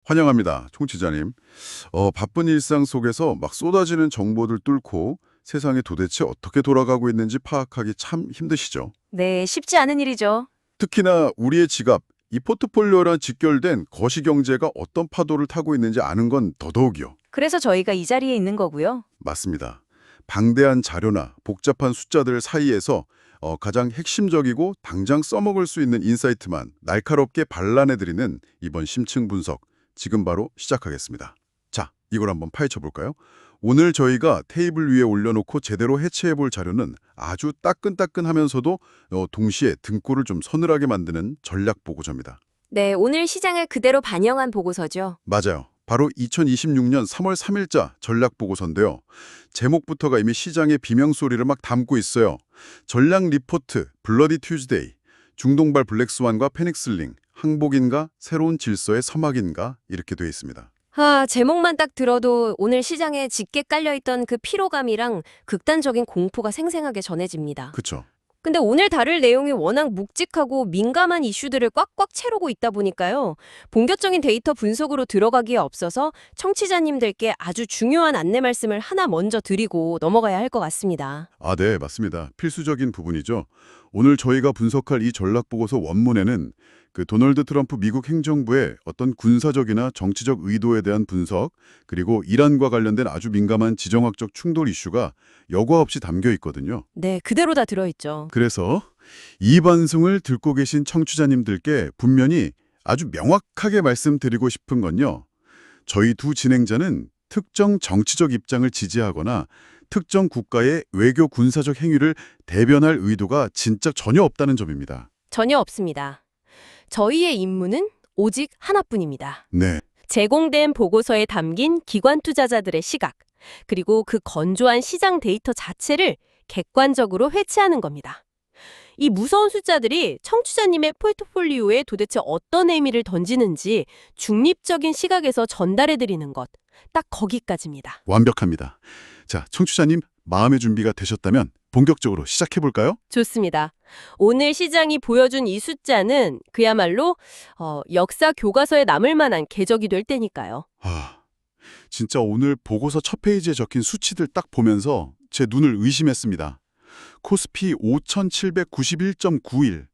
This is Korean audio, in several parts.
환영합니다, 총치자님. 바쁜 일상 속에서 막 쏟아지는 정보들 뚫고 세상이 도대체 어떻게 돌아가고 있는지 파악하기 참 힘드시죠? 네, 쉽지 않은 일이죠. 특히나 우리의 지갑, 이 포트폴리오랑 직결된 거시경제가 어떤 파도를 타고 있는지 아는 건 더더욱이요. 그래서 저희가 이 자리에 있는 거고요. 맞습니다. 방대한 자료나 복잡한 숫자들 사이에서 가장 핵심적이고 당장 써먹을 수 있는 인사이트만 날카롭게 발라내드리는 이번 심층 분석, 지금 바로 시작하겠습니다. 자, 이걸 한번 파헤쳐 볼까요? 오늘 저희가 테이블 위에 올려놓고 제대로 해체해 볼 자료는 아주 따끈따끈하면서도 동시에 등골을 좀 서늘하게 만드는 전략 보고서입니다. 네, 오늘 시장을 그대로 반영한 보고서죠. 맞아요. 바로 2026년 3월 3일자 전략 보고서인데요. 제목부터가 이미 시장의 비명소리를 막 담고 있어요. 전략 리포트, 블러디 튜즈데이, 중동발 블랙스완과 패닉슬링, 항복인가, 새로운 질서의 서막인가 이렇게 돼 있습니다. 제목만 딱 들어도 오늘 시장에 짙게 깔려있던 그 피로감이랑 극단적인 공포가 생생하게 전해집니다. 그쵸? 근데 오늘 다룰 내용이 워낙 묵직하고 민감한 이슈들을 꽉꽉 채우고 있다 보니까요. 본격적인 데이터 분석으로 들어가기에 앞서서 청취자님들께 아주 중요한 안내 말씀을 하나 먼저 드리고 넘어가야 할 것 같습니다. 아, 네, 맞습니다. 필수적인 부분이죠. 오늘 저희가 분석할 이 전략 보고서 원문에는 그 도널드 트럼프 미국 행정부의 어떤 군사적이나 정치적 의도에 대한 분석, 그리고 이란과 관련된 아주 민감한 지정학적 충돌 이슈가 여과 없이 담겨 있거든요. 네, 그대로 다 들어있죠. 그래서 이 방송을 듣고 계신 청취자님들께 분명히 아주 명확하게 말씀드리고 싶은 건요. 저희 두 진행자는 특정 정치적 입장을 지지하거나 특정 국가의 외교 군사적 행위를 대변할 의도가 진짜 전혀 없다는 점입니다. 전혀 없습니다. 저희의 임무는 오직 하나뿐입니다. 네, 제공된 보고서에 담긴 기관 투자자들의 시각, 그리고 그 건조한 시장 데이터 자체를 객관적으로 회치하는 겁니다. 이 무서운 숫자들이 청취자님의 포트폴리오에 도대체 어떤 의미를 던지는지 중립적인 시각에서 전달해드리는 것, 딱 거기까지입니다. 완벽합니다. 자, 청취자님 마음의 준비가 되셨다면 본격적으로 시작해볼까요? 좋습니다. 오늘 시장이 보여준 이 숫자는 그야말로 역사 교과서에 남을 만한 궤적이 될 때니까요. 진짜 오늘 보고서 첫 페이지에 적힌 수치들 딱 보면서 제 눈을 의심했습니다. 코스피 5,791.91.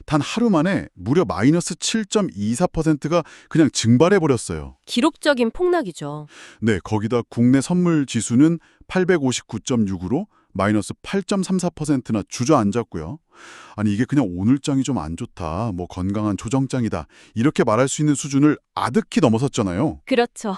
단 하루 만에 무려 마이너스 7.24%가 그냥 증발해버렸어요. 기록적인 폭락이죠. 네, 거기다 국내 선물 지수는 859.6으로 마이너스 8.34%나 주저앉았고요. 아니 이게 그냥 오늘장이 좀 안 좋다, 뭐 건강한 조정장이다 이렇게 말할 수 있는 수준을 아득히 넘어섰잖아요. 그렇죠.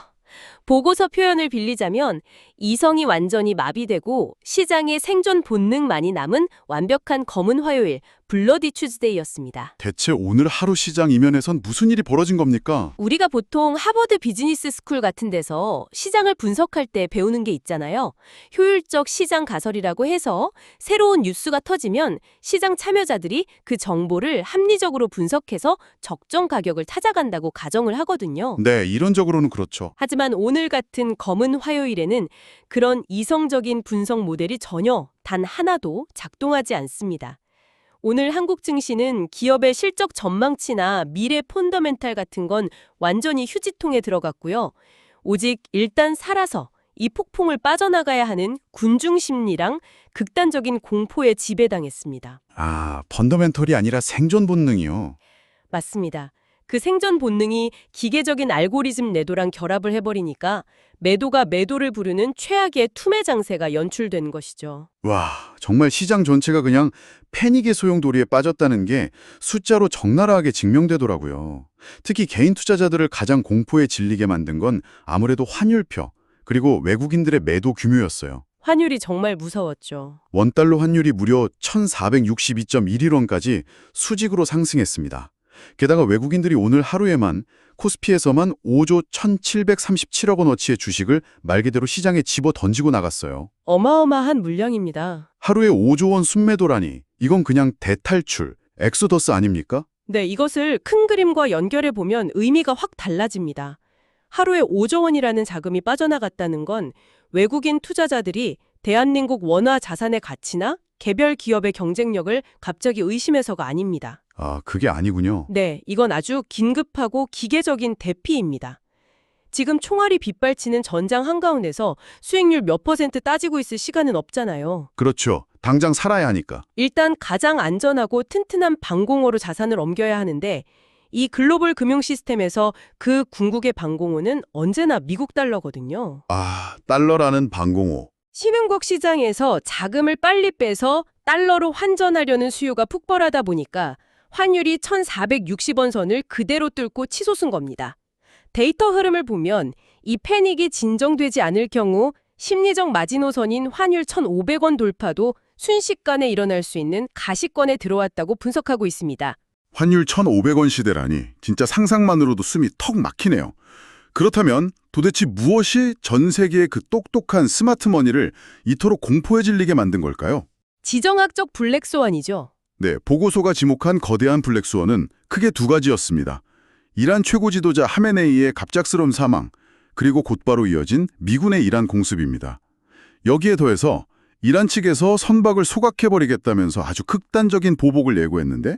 보고서 표현을 빌리자면 이성이 완전히 마비되고 시장의 생존 본능만이 남은 완벽한 검은 화요일, 블러디 튜즈데이였습니다. 대체 오늘 하루 시장 이면에선 무슨 일이 벌어진 겁니까? 우리가 보통 하버드 비즈니스 스쿨 같은 데서 시장을 분석할 때 배우는 게 있잖아요. 효율적 시장 가설이라고 해서 새로운 뉴스가 터지면 시장 참여자들이 그 정보를 합리적으로 분석해서 적정 가격을 찾아간다고 가정을 하거든요. 네, 이론적으로는 그렇죠. 하지만 오늘 같은 검은 화요일에는 그런 이성적인 분석 모델이 전혀 단 하나도 작동하지 않습니다. 오늘 한국 증시는 기업의 실적 전망치나 미래 펀더멘탈 같은 건 완전히 휴지통에 들어갔고요. 오직 일단 살아서 이 폭풍을 빠져나가야 하는 군중 심리랑 극단적인 공포에 지배당했습니다. 펀더멘털이 아니라 생존 본능이요. 맞습니다. 그 생존 본능이 기계적인 알고리즘 내도랑 결합을 해버리니까 매도가 매도를 부르는 최악의 투매 장세가 연출된 것이죠. 와, 정말 시장 전체가 그냥 패닉의 소용돌이에 빠졌다는 게 숫자로 적나라하게 증명되더라고요. 특히 개인 투자자들을 가장 공포에 질리게 만든 건 아무래도 환율표, 그리고 외국인들의 매도 규모였어요. 환율이 정말 무서웠죠. 원달러 환율이 무려 1462.11원까지 수직으로 상승했습니다. 게다가 외국인들이 오늘 하루에만 코스피에서만 5조 1,737억 원어치의 주식을 말 그대로 시장에 집어 던지고 나갔어요. 어마어마한 물량입니다. 하루에 5조 원 순매도라니 이건 그냥 대탈출, 엑소더스 아닙니까? 네, 이것을 큰 그림과 연결해 보면 의미가 확 달라집니다. 하루에 5조 원이라는 자금이 빠져나갔다는 건 외국인 투자자들이 대한민국 원화 자산의 가치나 개별 기업의 경쟁력을 갑자기 의심해서가 아닙니다. 그게 아니군요. 네, 이건 아주 긴급하고 기계적인 대피입니다. 지금 총알이 빗발치는 전장 한가운데서 수익률 몇 % 따지고 있을 시간은 없잖아요. 그렇죠. 당장 살아야 하니까. 일단 가장 안전하고 튼튼한 방공호로 자산을 옮겨야 하는데 이 글로벌 금융 시스템에서 그 궁극의 방공호는 언제나 미국 달러거든요. 아, 달러라는 방공호. 신흥국 시장에서 자금을 빨리 빼서 달러로 환전하려는 수요가 폭발하다 보니까 환율이 1,460원 선을 그대로 뚫고 치솟은 겁니다. 데이터 흐름을 보면 이 패닉이 진정되지 않을 경우 심리적 마지노선인 환율 1,500원 돌파도 순식간에 일어날 수 있는 가시권에 들어왔다고 분석하고 있습니다. 환율 1,500원 시대라니 진짜 상상만으로도 숨이 턱 막히네요. 그렇다면 도대체 무엇이 전 세계의 그 똑똑한 스마트머니를 이토록 공포에 질리게 만든 걸까요? 지정학적 블랙스완이죠. 네, 보고서가 지목한 거대한 블랙스원은 크게 두 가지였습니다. 이란 최고 지도자 하메네이의 갑작스러운 사망, 그리고 곧바로 이어진 미군의 이란 공습입니다. 여기에 더해서 이란 측에서 선박을 소각해버리겠다면서 아주 극단적인 보복을 예고했는데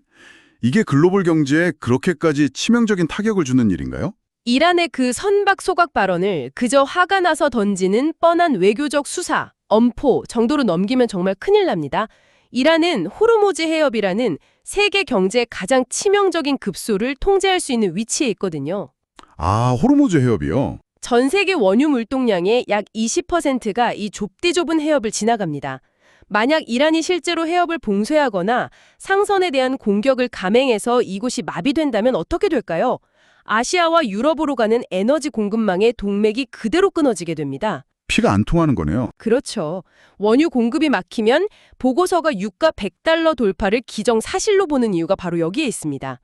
이게 글로벌 경제에 그렇게까지 치명적인 타격을 주는 일인가요? 이란의 그 선박 소각 발언을 그저 화가 나서 던지는 뻔한 외교적 수사, 엄포 정도로 넘기면 정말 큰일 납니다. 이란은 호르무즈 해협이라는 세계 경제의 가장 치명적인 급소를 통제할 수 있는 위치에 있거든요. 아, 호르무즈 해협이요? 전 세계 원유 물동량의 약 20%가 이 좁디 좁은 해협을 지나갑니다. 만약 이란이 실제로 해협을 봉쇄하거나 상선에 대한 공격을 감행해서 이곳이 마비된다면 어떻게 될까요? 아시아와 유럽으로 가는 에너지 공급망의 동맥이 그대로 끊어지게 됩니다. 피가 안 통하는 거네요. 그렇죠. 원유 공급이 막히면 보고서가 유가 100달러 돌파를 기정사실로 보는 이유가 바로 여기에 있습니다.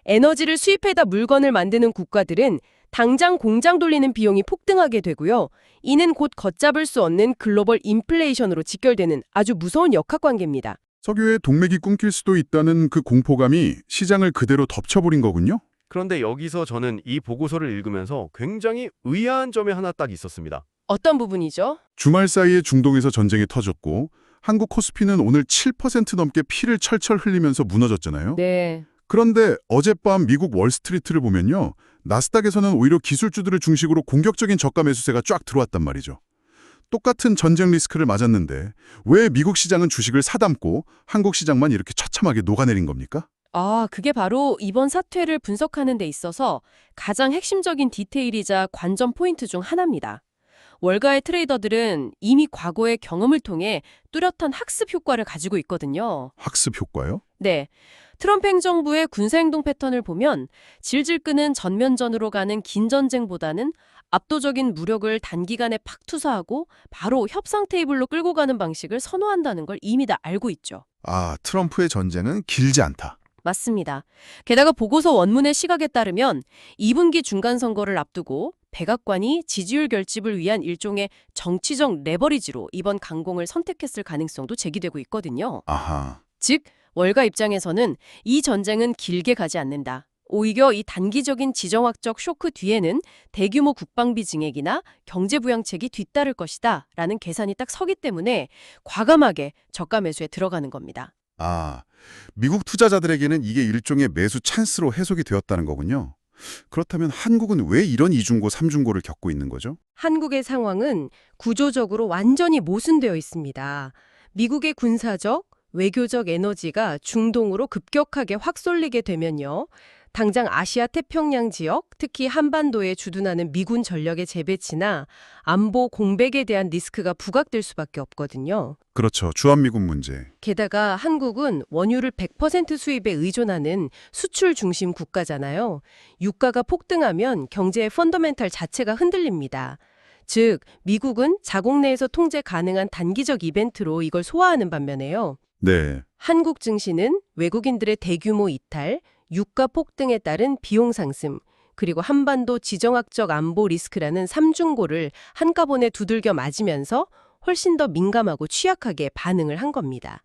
에너지를 수입해다 물건을 만드는 국가들은 당장 공장 돌리는 비용이 폭등하게 되고요. 이는 곧 걷잡을 수 없는 글로벌 인플레이션으로 직결되는 아주 무서운 역학관계입니다. 석유의 동맥이 끊길 수도 있다는 그 공포감이 시장을 그대로 덮쳐버린 거군요. 그런데 여기서 저는 이 보고서를 읽으면서 굉장히 의아한 점이 하나 딱 있었습니다. 어떤 부분이죠? 주말 사이에 중동에서 전쟁이 터졌고 한국 코스피는 오늘 7% 넘게 피를 철철 흘리면서 무너졌잖아요. 네. 그런데 어젯밤 미국 월스트리트를 보면요. 나스닥에서는 오히려 기술주들을 중심으로 공격적인 저가 매수세가 쫙 들어왔단 말이죠. 똑같은 전쟁 리스크를 맞았는데 왜 미국 시장은 주식을 사담고 한국 시장만 이렇게 처참하게 녹아내린 겁니까? 그게 바로 이번 사태를 분석하는 데 있어서 가장 핵심적인 디테일이자 관전 포인트 중 하나입니다. 월가의 트레이더들은 이미 과거의 경험을 통해 뚜렷한 학습 효과를 가지고 있거든요. 학습 효과요? 네. 트럼프 행정부의 군사행동 패턴을 보면 질질 끄는 전면전으로 가는 긴 전쟁보다는 압도적인 무력을 단기간에 팍 투사하고 바로 협상 테이블로 끌고 가는 방식을 선호한다는 걸 이미 다 알고 있죠. 아, 트럼프의 전쟁은 길지 않다. 맞습니다. 게다가 보고서 원문의 시각에 따르면 2분기 중간선거를 앞두고 백악관이 지지율 결집을 위한 일종의 정치적 레버리지로 이번 강공을 선택했을 가능성도 제기되고 있거든요. 아하. 즉, 월가 입장에서는 이 전쟁은 길게 가지 않는다. 오히려 이 단기적인 지정학적 쇼크 뒤에는 대규모 국방비 증액이나 경제부양책이 뒤따를 것이다 라는 계산이 딱 서기 때문에 과감하게 저가 매수에 들어가는 겁니다. 아, 미국 투자자들에게는 이게 일종의 매수 찬스로 해석이 되었다는 거군요. 그렇다면 한국은 왜 이런 이중고, 삼중고를 겪고 있는 거죠? 한국의 상황은 구조적으로 완전히 모순되어 있습니다. 미국의 군사적, 외교적 에너지가 중동으로 급격하게 확 쏠리게 되면요. 당장 아시아 태평양 지역, 특히 한반도에 주둔하는 미군 전력의 재배치나 안보 공백에 대한 리스크가 부각될 수밖에 없거든요. 그렇죠. 주한미군 문제. 게다가 한국은 원유를 100% 수입에 의존하는 수출 중심 국가잖아요. 유가가 폭등하면 경제의 펀더멘탈 자체가 흔들립니다. 즉, 미국은 자국 내에서 통제 가능한 단기적 이벤트로 이걸 소화하는 반면에요. 네. 한국 증시는 외국인들의 대규모 이탈, 유가 폭등에 따른 비용 상승, 그리고 한반도 지정학적 안보 리스크라는 삼중고를 한꺼번에 두들겨 맞으면서 훨씬 더 민감하고 취약하게 반응을 한 겁니다.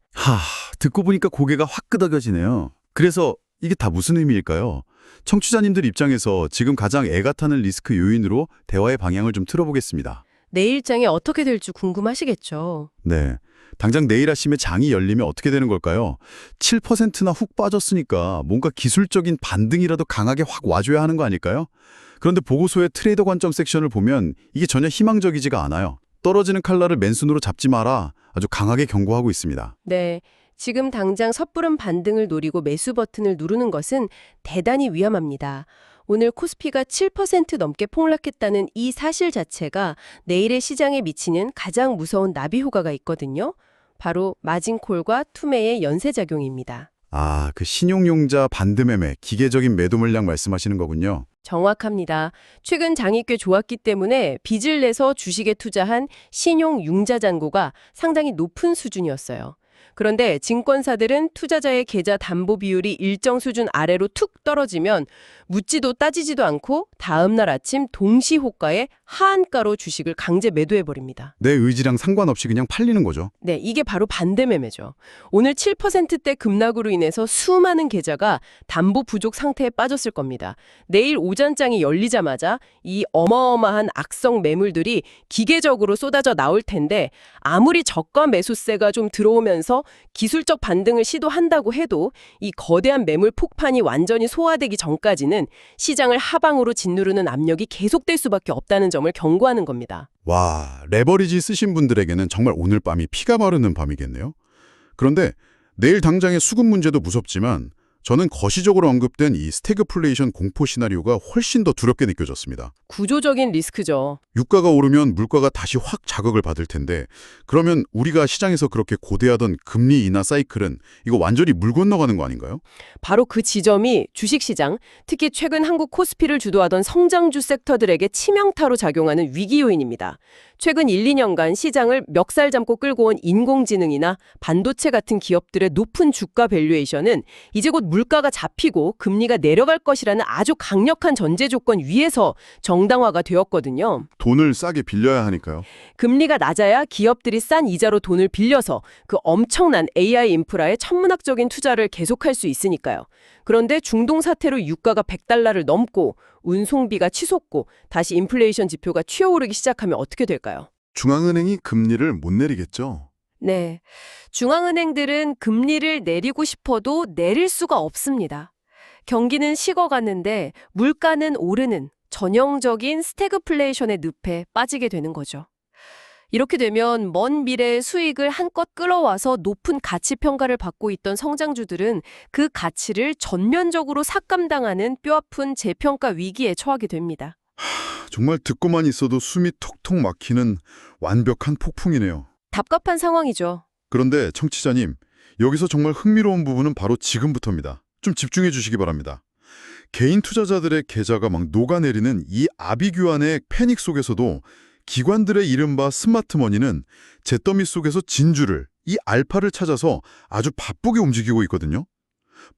듣고 보니까 고개가 확 끄덕여지네요. 그래서 이게 다 무슨 의미일까요? 청취자님들 입장에서 지금 가장 애가 타는 리스크 요인으로 대화의 방향을 좀 틀어보겠습니다. 내일장이 어떻게 될지 궁금하시겠죠? 네. 당장 내일 아침에 장이 열리면 어떻게 되는 걸까요? 7%나 훅 빠졌으니까 뭔가 기술적인 반등이라도 강하게 확 와줘야 하는 거 아닐까요? 그런데 보고서의 트레이더 관점 섹션을 보면 이게 전혀 희망적이지가 않아요. 떨어지는 칼날을 맨손으로 잡지 마라. 아주 강하게 경고하고 있습니다. 네, 지금 당장 섣부른 반등을 노리고 매수 버튼을 누르는 것은 대단히 위험합니다. 오늘 코스피가 7% 넘게 폭락했다는 이 사실 자체가 내일의 시장에 미치는 가장 무서운 나비 효과가 있거든요. 바로 마진콜과 투매의 연쇄작용입니다. 아, 그 신용융자 반드매매, 기계적인 매도 물량 말씀하시는 거군요. 정확합니다. 최근 장이 꽤 좋았기 때문에 빚을 내서 주식에 투자한 신용융자 잔고가 상당히 높은 수준이었어요. 그런데 증권사들은 투자자의 계좌 담보 비율이 일정 수준 아래로 툭 떨어지면 묻지도 따지지도 않고 다음 날 아침 동시 호가의 하한가로 주식을 강제 매도해버립니다. 내 의지랑 상관없이 그냥 팔리는 거죠. 네, 이게 바로 반대 매매죠. 오늘 7%대 급락으로 인해서 수많은 계좌가 담보 부족 상태에 빠졌을 겁니다. 내일 오전장이 열리자마자 이 어마어마한 악성 매물들이 기계적으로 쏟아져 나올 텐데 아무리 저가 매수세가 좀 들어오면서 기술적 반등을 시도한다고 해도 이 거대한 매물 폭판이 완전히 소화되기 전까지는 시장을 하방으로 짓누르는 압력이 계속될 수밖에 없다는 점을 경고하는 겁니다. 와, 레버리지 쓰신 분들에게는 정말 오늘 밤이 피가 마르는 밤이겠네요. 그런데 내일 당장의 수급 문제도 무섭지만 저는 거시적으로 언급된 이 스태그플레이션 공포 시나리오가 훨씬 더 두렵게 느껴졌습니다. 구조적인 리스크죠. 유가가 오르면 물가가 다시 확 자극을 받을 텐데 그러면 우리가 시장에서 그렇게 고대하던 금리 인하 사이클은 이거 완전히 물 건너가는 거 아닌가요? 바로 그 지점이 주식시장, 특히 최근 한국 코스피를 주도하던 성장주 섹터들에게 치명타로 작용하는 위기 요인입니다. 최근 1, 2년간 시장을 멱살 잡고 끌고 온 인공지능이나 반도체 같은 기업들의 높은 주가 밸류에이션은 이제 곧 물가가 잡히고 금리가 내려갈 것이라는 아주 강력한 전제 조건 위에서 정당화가 되었거든요. 돈을 싸게 빌려야 하니까요. 금리가 낮아야 기업들이 싼 이자로 돈을 빌려서 그 엄청난 AI 인프라에 천문학적인 투자를 계속할 수 있으니까요. 그런데 중동 사태로 유가가 $100를 넘고 운송비가 치솟고 다시 인플레이션 지표가 튀어오르기 시작하면 어떻게 될까요? 중앙은행이 금리를 못 내리겠죠. 네, 중앙은행들은 금리를 내리고 싶어도 내릴 수가 없습니다. 경기는 식어갔는데 물가는 오르는 전형적인 스태그플레이션의 늪에 빠지게 되는 거죠. 이렇게 되면 먼 미래의 수익을 한껏 끌어와서 높은 가치 평가를 받고 있던 성장주들은 그 가치를 전면적으로 삭감당하는 뼈아픈 재평가 위기에 처하게 됩니다. 정말 듣고만 있어도 숨이 톡톡 막히는 완벽한 폭풍이네요. 답답한 상황이죠. 그런데 청취자님, 여기서 정말 흥미로운 부분은 바로 지금부터입니다. 좀 집중해 주시기 바랍니다. 개인 투자자들의 계좌가 막 녹아내리는 이 아비규환의 패닉 속에서도 기관들의 이른바 스마트머니는 잿더미 속에서 진주를, 이 알파를 찾아서 아주 바쁘게 움직이고 있거든요.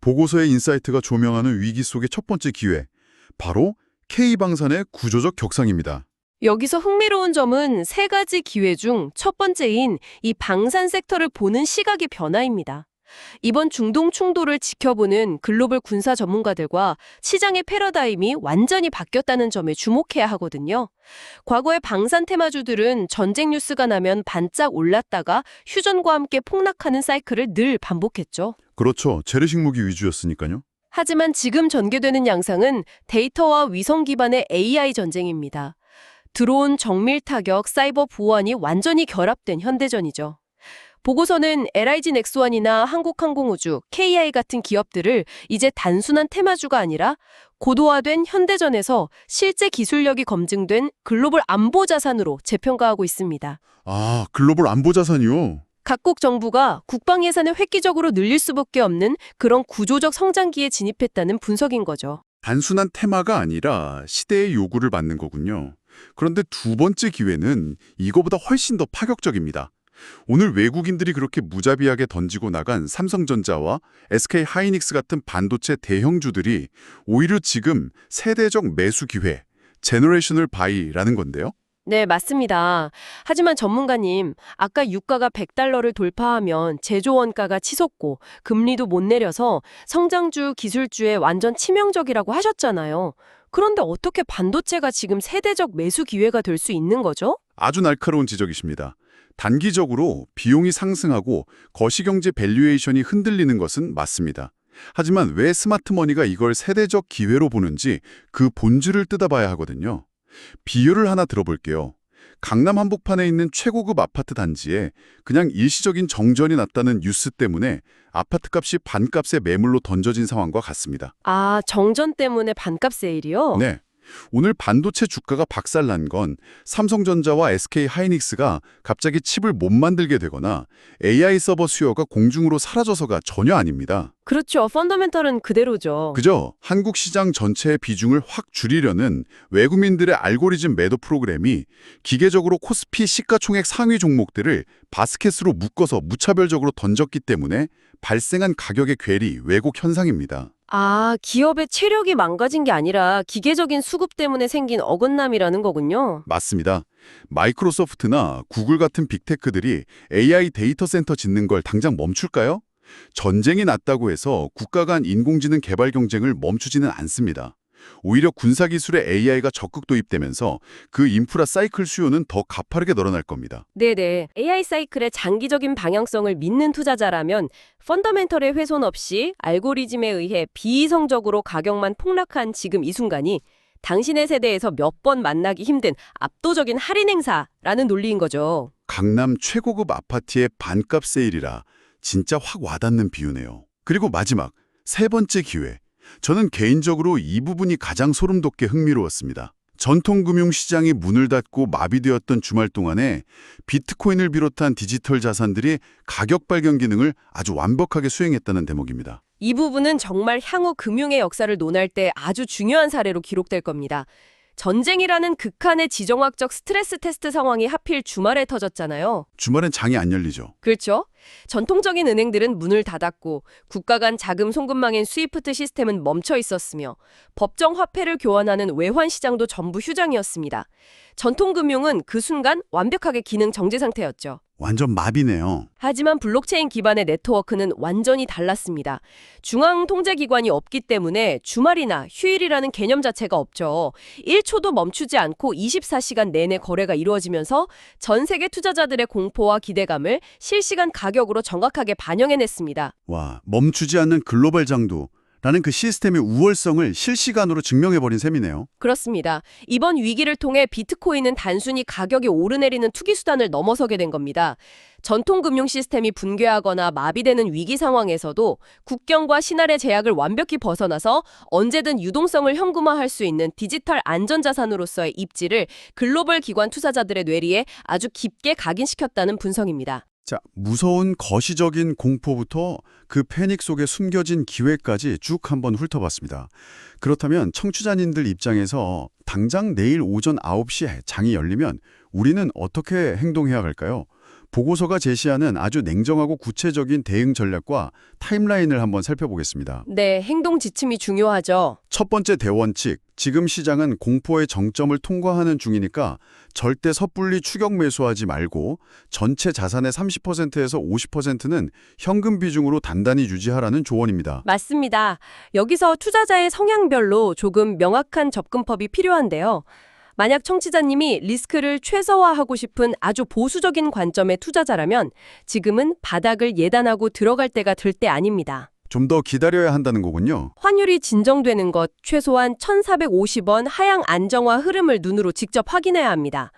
보고서의 인사이트가 조명하는 위기 속의 첫 번째 기회, 바로 K방산의 구조적 격상입니다. 여기서 흥미로운 점은 세 가지 기회 중 첫 번째인 이 방산 섹터를 보는 시각의 변화입니다. 이번 중동 충돌을 지켜보는 글로벌 군사 전문가들과 시장의 패러다임이 완전히 바뀌었다는 점에 주목해야 하거든요. 과거의 방산 테마주들은 전쟁 뉴스가 나면 반짝 올랐다가 휴전과 함께 폭락하는 사이클을 늘 반복했죠. 그렇죠. 재래식 무기 위주였으니까요. 하지만 지금 전개되는 양상은 데이터와 위성 기반의 AI 전쟁입니다. 드론, 정밀 타격, 사이버 보안이 완전히 결합된 현대전이죠. 보고서는 LIG 넥스원이나 한국항공우주, KI 같은 기업들을 이제 단순한 테마주가 아니라 고도화된 현대전에서 실제 기술력이 검증된 글로벌 안보 자산으로 재평가하고 있습니다. 아, 글로벌 안보 자산이요? 각국 정부가 국방 예산을 획기적으로 늘릴 수밖에 없는 그런 구조적 성장기에 진입했다는 분석인 거죠. 단순한 테마가 아니라 시대의 요구를 받는 거군요. 그런데 두 번째 기회는 이거보다 훨씬 더 파격적입니다. 오늘 외국인들이 그렇게 무자비하게 던지고 나간 삼성전자와 SK 하이닉스 같은 반도체 대형주들이 오히려 지금 세대적 매수 기회, 제너레이셔널 바이라는 건데요. 네, 맞습니다. 하지만 전문가님, 아까 유가가 $100를 돌파하면 제조 원가가 치솟고 금리도 못 내려서 성장주, 기술주에 완전 치명적이라고 하셨잖아요. 그런데 어떻게 반도체가 지금 세대적 매수 기회가 될 수 있는 거죠? 아주 날카로운 지적이십니다. 단기적으로 비용이 상승하고 거시경제 밸류에이션이 흔들리는 것은 맞습니다. 하지만 왜 스마트머니가 이걸 세대적 기회로 보는지 그 본질을 뜯어봐야 하거든요. 비유를 하나 들어볼게요. 강남 한복판에 있는 최고급 아파트 단지에 그냥 일시적인 정전이 났다는 뉴스 때문에 아파트값이 반값에 매물로 던져진 상황과 같습니다. 아, 정전 때문에 반값 세일이요? 네. 오늘 반도체 주가가 박살난 건 삼성전자와 SK 하이닉스가 갑자기 칩을 못 만들게 되거나 AI 서버 수요가 공중으로 사라져서가 전혀 아닙니다. 그렇죠. 펀더멘털은 그대로죠. 그저 한국 시장 전체의 비중을 확 줄이려는 외국민들의 알고리즘 매도 프로그램이 기계적으로 코스피 시가총액 상위 종목들을 바스켓으로 묶어서 무차별적으로 던졌기 때문에 발생한 가격의 괴리, 왜곡 현상입니다. 아, 기업의 체력이 망가진 게 아니라 기계적인 수급 때문에 생긴 어긋남이라는 거군요. 맞습니다. 마이크로소프트나 구글 같은 빅테크들이 AI 데이터 센터 짓는 걸 당장 멈출까요? 전쟁이 났다고 해서 국가 간 인공지능 개발 경쟁을 멈추지는 않습니다. 오히려 군사기술에 AI가 적극 도입되면서 그 인프라 사이클 수요는 더 가파르게 늘어날 겁니다. 네네. AI 사이클의 장기적인 방향성을 믿는 투자자라면 펀더멘털의 훼손 없이 알고리즘에 의해 비이성적으로 가격만 폭락한 지금 이 순간이 당신의 세대에서 몇 번 만나기 힘든 압도적인 할인 행사라는 논리인 거죠. 강남 최고급 아파트의 반값 세일이라 진짜 확 와닿는 비유네요. 그리고 마지막, 세 번째 기회. 저는 개인적으로 이 부분이 가장 소름 돋게 흥미로웠습니다. 전통금융시장이 문을 닫고 마비되었던 주말 동안에 비트코인을 비롯한 디지털 자산들이 가격 발견 기능을 아주 완벽하게 수행했다는 대목입니다. 이 부분은 정말 향후 금융의 역사를 논할 때 아주 중요한 사례로 기록될 겁니다. 전쟁이라는 극한의 지정학적 스트레스 테스트 상황이 하필 주말에 터졌잖아요. 주말엔 장이 안 열리죠. 그렇죠? 전통적인 은행들은 문을 닫았고 국가 간 자금 송금망인 스위프트 시스템은 멈춰 있었으며 법정 화폐를 교환하는 외환 시장도 전부 휴장이었습니다. 전통금융은 그 순간 완벽하게 기능 정지 상태였죠. 완전 마비네요. 하지만 블록체인 기반의 네트워크는 완전히 달랐습니다. 중앙 통제기관이 없기 때문에 주말이나 휴일이라는 개념 자체가 없죠. 1초도 멈추지 않고 24시간 내내 거래가 이루어지면서 전 세계 투자자들의 공포와 기대감을 실시간 가격으로 정확하게 반영해냈습니다. 와, 멈추지 않는 글로벌 장도. 라는 그 시스템의 우월성을 실시간으로 증명해버린 셈이네요. 그렇습니다. 이번 위기를 통해 비트코인은 단순히 가격이 오르내리는 투기 수단을 넘어서게 된 겁니다. 전통 금융 시스템이 붕괴하거나 마비되는 위기 상황에서도 국경과 신할의 제약을 완벽히 벗어나서 언제든 유동성을 현금화할 수 있는 디지털 안전자산으로서의 입지를 글로벌 기관 투자자들의 뇌리에 아주 깊게 각인시켰다는 분석입니다. 자, 무서운 거시적인 공포부터 그 패닉 속에 숨겨진 기회까지 쭉 한번 훑어봤습니다. 그렇다면 청취자님들 입장에서 당장 내일 오전 9시에 장이 열리면 우리는 어떻게 행동해야 할까요? 보고서가 제시하는 아주 냉정하고 구체적인 대응 전략과 타임라인을 한번 살펴보겠습니다. 네, 행동 지침이 중요하죠. 첫 번째 대원칙, 지금 시장은 공포의 정점을 통과하는 중이니까 절대 섣불리 추격 매수하지 말고 전체 자산의 30%에서 50%는 현금 비중으로 단단히 유지하라는 조언입니다. 맞습니다. 여기서 투자자의 성향별로 조금 명확한 접근법이 필요한데요. 만약 청취자님이 리스크를 최소화하고 싶은 아주 보수적인 관점의 투자자라면 지금은 바닥을 예단하고 들어갈 때가 될 때 아닙니다. 좀 더 기다려야 한다는 거군요. 환율이 진정되는 것, 최소한 1,450원 하향 안정화 흐름을 눈으로 직접 확인해야 합니다.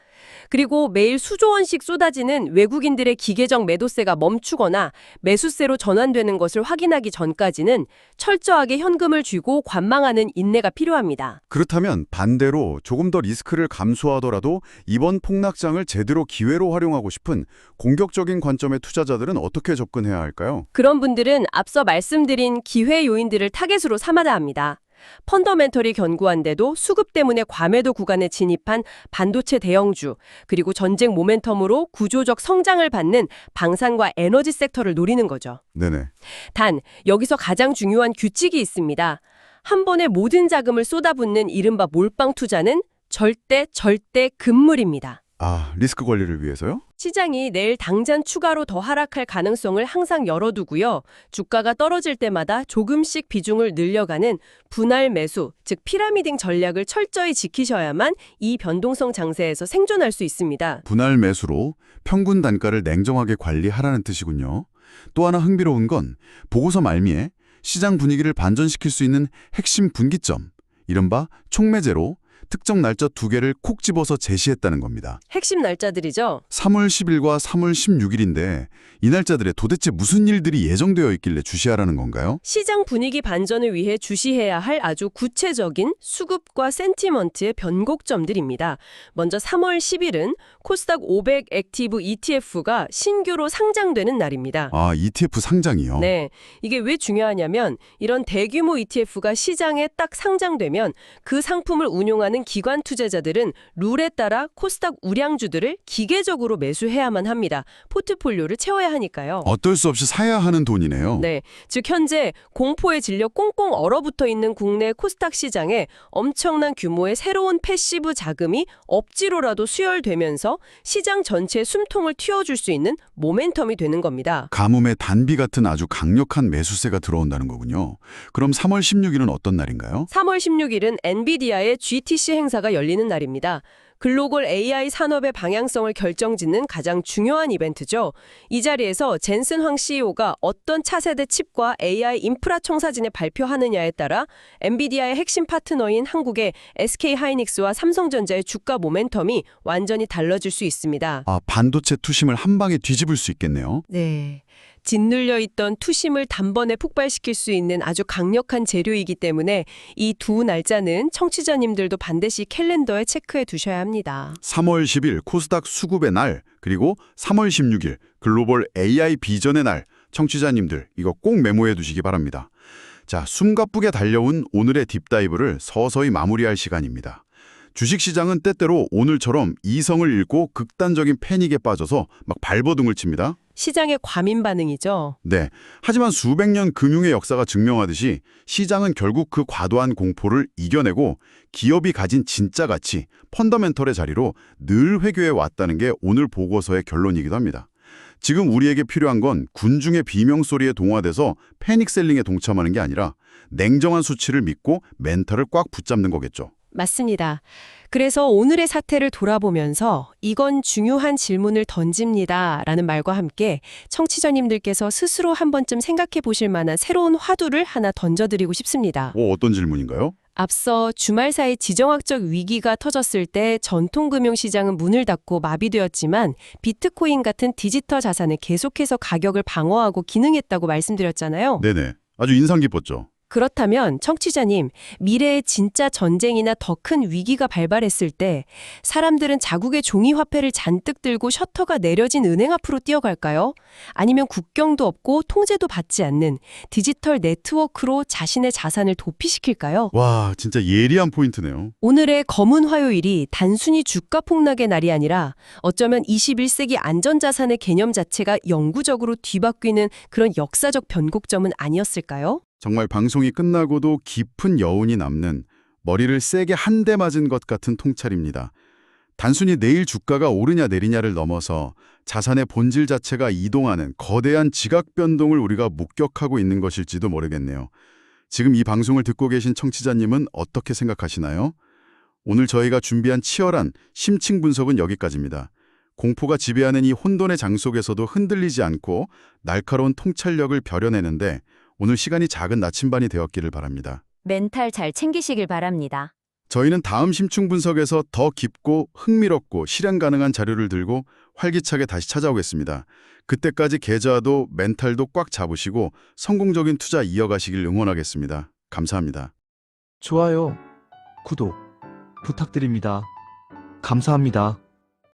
그리고 매일 수조 원씩 쏟아지는 외국인들의 기계적 매도세가 멈추거나 매수세로 전환되는 것을 확인하기 전까지는 철저하게 현금을 쥐고 관망하는 인내가 필요합니다. 그렇다면 반대로 조금 더 리스크를 감수하더라도 이번 폭락장을 제대로 기회로 활용하고 싶은 공격적인 관점의 투자자들은 어떻게 접근해야 할까요? 그런 분들은 앞서 말씀드린 기회 요인들을 타겟으로 삼아야 합니다. 펀더멘털이 견고한데도 수급 때문에 과매도 구간에 진입한 반도체 대형주, 그리고 전쟁 모멘텀으로 구조적 성장을 받는 방산과 에너지 섹터를 노리는 거죠. 네네. 단, 여기서 가장 중요한 규칙이 있습니다. 한 번에 모든 자금을 쏟아붓는 이른바 몰빵 투자는 절대 금물입니다. 아, 리스크 관리를 위해서요? 시장이 내일 당장 추가로 더 하락할 가능성을 항상 열어두고요. 주가가 떨어질 때마다 조금씩 비중을 늘려가는 분할 매수, 즉 피라미딩 전략을 철저히 지키셔야만 이 변동성 장세에서 생존할 수 있습니다. 분할 매수로 평균 단가를 냉정하게 관리하라는 뜻이군요. 또 하나 흥미로운 건 보고서 말미에 시장 분위기를 반전시킬 수 있는 핵심 분기점, 이른바 촉매제로 특정 날짜 2개를 콕 집어서 제시했다는 겁니다. 핵심 날짜들이죠. 3월 10일과 3월 16일인데 이 날짜들에 도대체 무슨 일들이 예정되어 있길래 주시하라는 건가요? 시장 분위기 반전을 위해 주시해야 할 아주 구체적인 수급과 센티먼트의 변곡점들입니다. 먼저 3월 10일은 코스닥 500 액티브 ETF가 신규로 상장되는 날입니다. 아, ETF 상장이요? 네, 이게 왜 중요하냐면 이런 대규모 ETF가 시장에 딱 상장되면 그 상품을 운용하는 기관 투자자들은 룰에 따라 코스닥 우량주들을 기계적으로 매수해야만 합니다. 포트폴리오를 채워야 하니까요. 어쩔 수 없이 사야 하는 돈이네요. 네, 즉 현재 공포에 질려 꽁꽁 얼어붙어 있는 국내 코스닥 시장에 엄청난 규모의 새로운 패시브 자금이 억지로라도 수혈되면서 시장 전체에 숨통을 틔워줄 수 있는 모멘텀이 되는 겁니다. 가뭄의 단비 같은 아주 강력한 매수세가 들어온다는 거군요. 그럼 3월 16일은 어떤 날인가요? 3월 16일은 엔비디아의 GTC 행사가 열리는 날입니다. 글로벌 AI 산업의 방향성을 결정짓는 가장 중요한 이벤트죠. 이 자리에서 젠슨 황 CEO가 어떤 차세대 칩과 AI 인프라 청사진에 발표하느냐에 따라 엔비디아의 핵심 파트너인 한국의 SK하이닉스와 삼성전자의 주가 모멘텀이 완전히 달라질 수 있습니다. 아, 반도체 투심을 한 방에 뒤집을 수 있겠네요. 네. 짓눌려 있던 투심을 단번에 폭발시킬 수 있는 아주 강력한 재료이기 때문에 이 두 날짜는 청취자님들도 반드시 캘린더에 체크해 두셔야 합니다. 3월 10일 코스닥 수급의 날, 그리고 3월 16일 글로벌 AI 비전의 날, 청취자님들 이거 꼭 메모해 두시기 바랍니다. 자, 숨가쁘게 달려온 오늘의 딥다이브를 서서히 마무리할 시간입니다. 주식시장은 때때로 오늘처럼 이성을 잃고 극단적인 패닉에 빠져서 막 발버둥을 칩니다. 시장의 과민 반응이죠. 네. 하지만 수백 년 금융의 역사가 증명하듯이 시장은 결국 그 과도한 공포를 이겨내고 기업이 가진 진짜 가치, 펀더멘털의 자리로 늘 회귀해 왔다는 게 오늘 보고서의 결론이기도 합니다. 지금 우리에게 필요한 건 군중의 비명소리에 동화돼서 패닉셀링에 동참하는 게 아니라 냉정한 수치를 믿고 멘탈을 꽉 붙잡는 거겠죠. 맞습니다. 그래서 오늘의 사태를 돌아보면서 이건 중요한 질문을 던집니다 라는 말과 함께 청취자님들께서 스스로 한 번쯤 생각해 보실 만한 새로운 화두를 하나 던져드리고 싶습니다. 어떤 질문인가요? 앞서 주말 사이 지정학적 위기가 터졌을 때 전통금융시장은 문을 닫고 마비되었지만 비트코인 같은 디지털 자산은 계속해서 가격을 방어하고 기능했다고 말씀드렸잖아요. 네네. 아주 인상 깊었죠. 그렇다면 청취자님, 미래의 진짜 전쟁이나 더 큰 위기가 발발했을 때 사람들은 자국의 종이화폐를 잔뜩 들고 셔터가 내려진 은행 앞으로 뛰어갈까요? 아니면 국경도 없고 통제도 받지 않는 디지털 네트워크로 자신의 자산을 도피시킬까요? 와, 진짜 예리한 포인트네요. 오늘의 검은 화요일이 단순히 주가 폭락의 날이 아니라 어쩌면 21세기 안전자산의 개념 자체가 영구적으로 뒤바뀌는 그런 역사적 변곡점은 아니었을까요? 정말 방송이 끝나고도 깊은 여운이 남는 머리를 세게 한 대 맞은 것 같은 통찰입니다. 단순히 내일 주가가 오르냐 내리냐를 넘어서 자산의 본질 자체가 이동하는 거대한 지각 변동을 우리가 목격하고 있는 것일지도 모르겠네요. 지금 이 방송을 듣고 계신 청취자님은 어떻게 생각하시나요? 오늘 저희가 준비한 치열한 심층 분석은 여기까지입니다. 공포가 지배하는 이 혼돈의 장 속에서도 흔들리지 않고 날카로운 통찰력을 벼려내는데 오늘 시간이 작은 나침반이 되었기를 바랍니다. 멘탈 잘 챙기시길 바랍니다. 저희는 다음 심층 분석에서 더 깊고 흥미롭고 실현 가능한 자료를 들고 활기차게 다시 찾아오겠습니다. 그때까지 계좌도 멘탈도 꽉 잡으시고 성공적인 투자 이어가시길 응원하겠습니다. 감사합니다. 좋아요, 구독 부탁드립니다. 감사합니다.